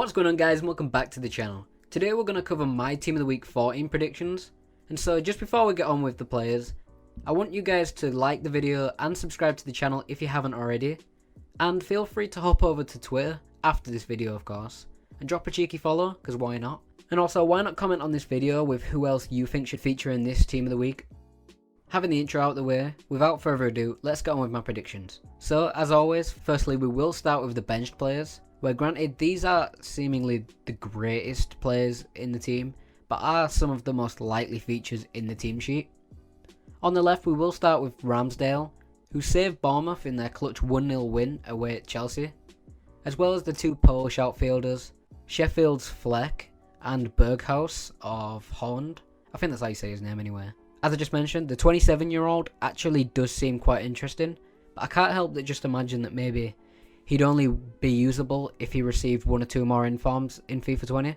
What's going on, guys, and welcome back to the channel. Today we're going to cover my Team of the Week 14 predictions. And so just before we get on with the players, I want you guys to like the video and subscribe to the channel if you haven't already. And feel free to hop over to Twitter after this video, of course, and drop a cheeky follow, because why not? And also, why not comment on this video with who else you think should feature in this Team of the Week? Having the intro out the way, without further ado, let's get on with my predictions. So, as always, firstly we will start with the benched players, where granted these are seemingly the greatest players in the team, but are some of the most likely features in the team sheet. On the left we will start with Ramsdale, who saved Bournemouth in their clutch 1-0 win away at Chelsea, as well as the two Polish outfielders, Sheffield's Fleck and Berghaus of Holland. I think that's how you say his name anyway. As I just mentioned, the 27-year-old actually does seem quite interesting, but I can't help but just imagine that maybe he'd only be usable if he received one or two more informs in FIFA 20.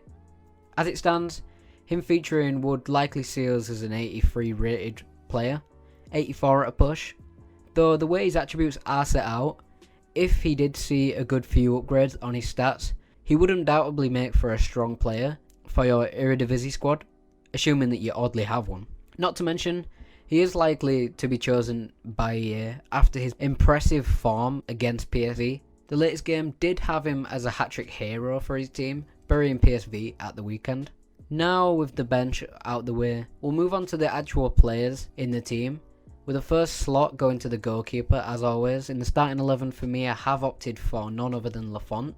As it stands, him featuring would likely see us as an 83 rated player, 84 at a push, though the way his attributes are set out, if he did see a good few upgrades on his stats, he would undoubtedly make for a strong player for your Eredivisie squad, assuming that you oddly have one. Not to mention, he is likely to be chosen by EA after his impressive form against PSV. The latest game did have him as a hat-trick hero for his team, burying PSV at the weekend. Now with the bench out the way, we'll move on to the actual players in the team, with the first slot going to the goalkeeper as always. In the starting 11 for me, I have opted for none other than Lafont,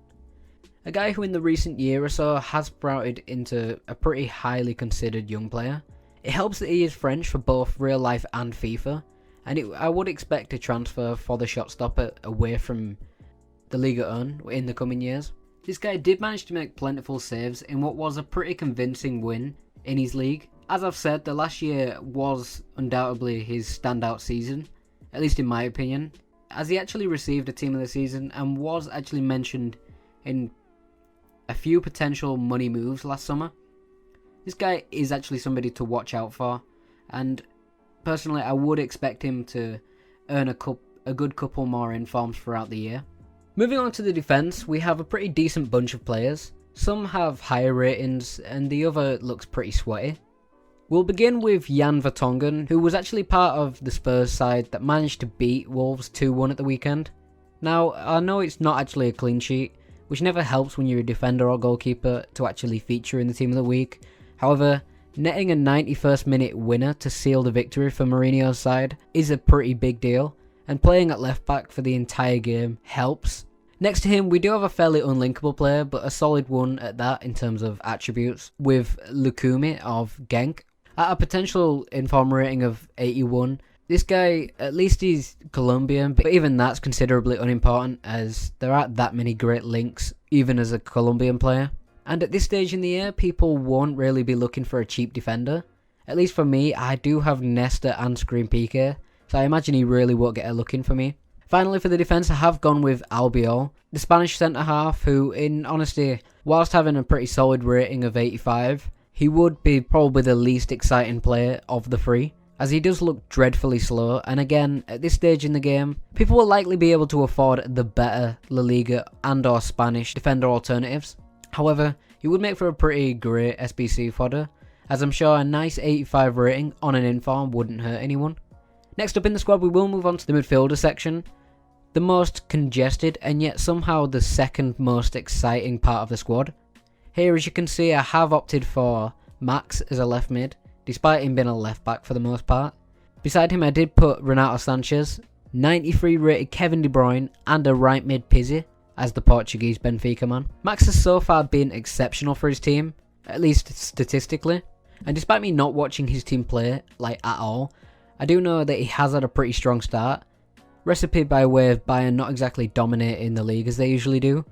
a guy who in the recent year or so has sprouted into a pretty highly considered young player. It helps that he is French for both real life and FIFA, and I would expect a transfer for the shot stopper away from the Liga 1 in the coming years. This guy did manage to make plentiful saves in what was a pretty convincing win in his league. As I've said, the last year was undoubtedly his standout season, at least in my opinion, as he actually received a team of the season and was actually mentioned in a few potential money moves last summer. This guy is actually somebody to watch out for, and personally I would expect him to earn a good couple more informs throughout the year. Moving on to the defence, we have a pretty decent bunch of players. Some have higher ratings and the other looks pretty sweaty. We'll begin with Jan Vertonghen, who was actually part of the Spurs side that managed to beat Wolves 2-1 at the weekend. Now, I know it's not actually a clean sheet, which never helps when you're a defender or goalkeeper to actually feature in the Team of the Week. However, netting a 91st minute winner to seal the victory for Mourinho's side is a pretty big deal, and playing at left back for the entire game helps. Next to him we do have a fairly unlinkable player, but a solid one at that in terms of attributes, with Lukumi of Genk. At a potential inform rating of 81, this guy, at least he's Colombian, but even that's considerably unimportant as there aren't that many great links even as a Colombian player. And at this stage in the year, people won't really be looking for a cheap defender. At least for me, I do have Nesta and Screen PK, so I imagine he really won't get a look in for me. Finally for the defence, I have gone with Albiol, the Spanish centre-half who, in honesty, whilst having a pretty solid rating of 85, he would be probably the least exciting player of the three, as he does look dreadfully slow, and again, at this stage in the game, people will likely be able to afford the better La Liga and or Spanish defender alternatives. However, he would make for a pretty great SBC fodder, as I'm sure a nice 85 rating on an inform wouldn't hurt anyone. Next up in the squad, we will move on to the midfielder section, the most congested and yet somehow the second most exciting part of the squad. Here, as you can see, I have opted for Max as a left mid, despite him being a left back for the most part. Beside him I did put Renato Sanchez, 93 rated Kevin De Bruyne and a right mid Pizzi as the Portuguese Benfica man. Max has so far been exceptional for his team, at least statistically, and despite me not watching his team play like at all, I do know that he has had a pretty strong start, recipe by way of Bayern not exactly dominating the league as they usually do,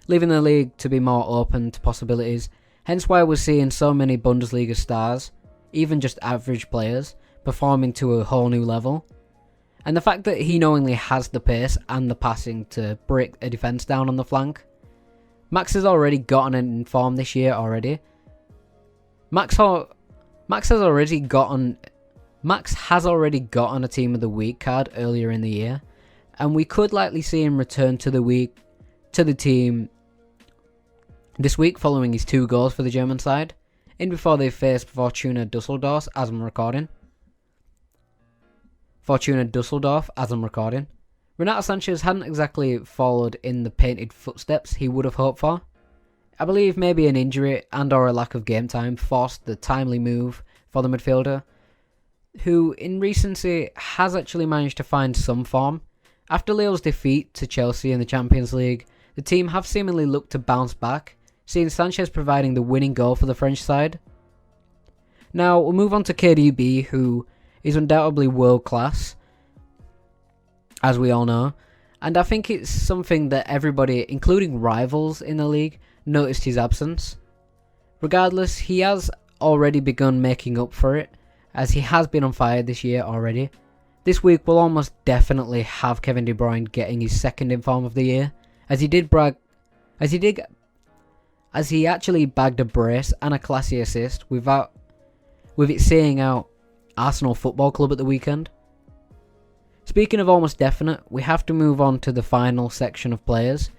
leaving the league to be more open to possibilities, hence why we're seeing so many Bundesliga stars, even just average players, performing to a whole new level. And the fact that he knowingly has the pace and the passing to break a defence down on the flank. Max has already gotten an inform this year already. Max has already gotten a Team of the Week card earlier in the year, and we could likely see him return to the team this week following his 2 goals for the German side, in before they faced Fortuna Dusseldorf as I'm recording. Renato Sanchez hadn't exactly followed in the painted footsteps he would have hoped for. I believe maybe an injury and or a lack of game time forced the timely move for the midfielder, who in recency has actually managed to find some form. After Leo's defeat to Chelsea in the Champions League, the team have seemingly looked to bounce back, seeing Sanchez providing the winning goal for the French side. Now we'll move on to KDB, who is undoubtedly world class, as we all know, and I think it's something that everybody, including rivals in the league, noticed his absence. Regardless, he has already begun making up for it, as he has been on fire this year already. This week we'll almost definitely have Kevin De Bruyne getting his second inform of the year, as he actually bagged a brace and a classy assist with it saying out Arsenal Football Club at the weekend. Speaking of almost definite, we have to move on to the final section of players,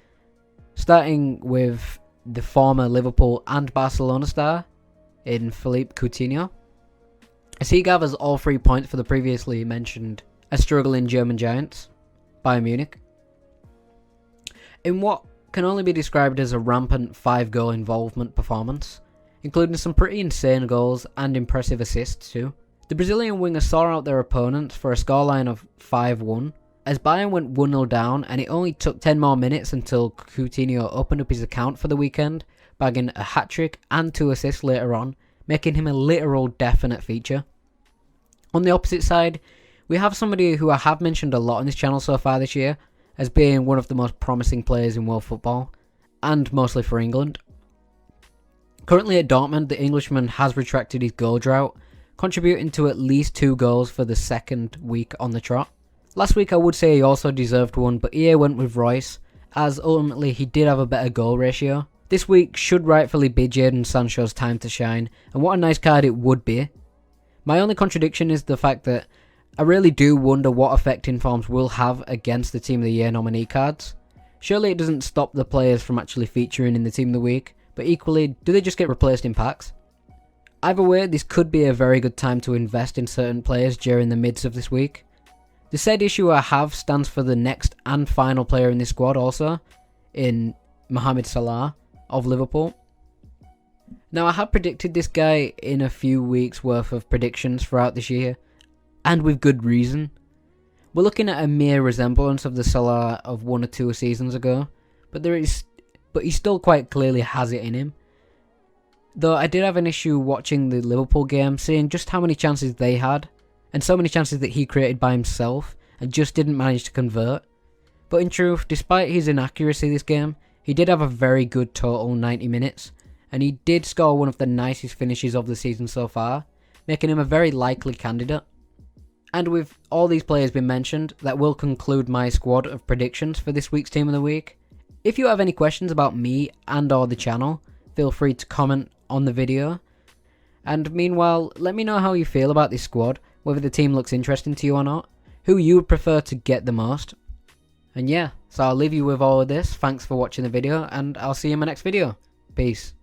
starting with the former Liverpool and Barcelona star in Philippe Coutinho, as he gathers all 3 points for the previously mentioned struggling German giants, Bayern Munich, in what can only be described as a rampant 5-goal involvement performance, including some pretty insane goals and impressive assists too. The Brazilian winger saw out their opponents for a scoreline of 5-1, as Bayern went 1-0 down, and it only took 10 more minutes until Coutinho opened up his account for the weekend, bagging a hat-trick and 2 assists later on, making him a literal definite feature. On the opposite side, we have somebody who I have mentioned a lot on this channel so far this year, as being one of the most promising players in world football, and mostly for England. Currently at Dortmund, the Englishman has retracted his goal drought, contributing to at least 2 goals for the second week on the trot. Last week I would say he also deserved one, but EA went with Royce, as ultimately he did have a better goal ratio. This week should rightfully be Jadon Sancho's time to shine, and what a nice card it would be. My only contradiction is the fact that I really do wonder what effect informs will have against the Team of the Year nominee cards. Surely it doesn't stop the players from actually featuring in the Team of the Week, but equally, do they just get replaced in packs? Either way, this could be a very good time to invest in certain players during the mids of this week. The said issue I have stands for the next and final player in this squad also, in Mohamed Salah of Liverpool. Now I have predicted this guy in a few weeks worth of predictions throughout this year, and with good reason. We're looking at a mere resemblance of the Salah of 1 or 2 seasons ago, but he still quite clearly has it in him. Though I did have an issue watching the Liverpool game, seeing just how many chances they had, and so many chances that he created by himself, and just didn't manage to convert. But in truth, despite his inaccuracy this game, he did have a very good total 90 minutes, and he did score one of the nicest finishes of the season so far, making him a very likely candidate. And with all these players been mentioned, that will conclude my squad of predictions for this week's Team of the Week. If you have any questions about me and or the channel, feel free to comment on the video. And meanwhile, let me know how you feel about this squad, whether the team looks interesting to you or not, who you would prefer to get the most. And yeah, so I'll leave you with all of this. Thanks for watching the video, and I'll see you in my next video. Peace.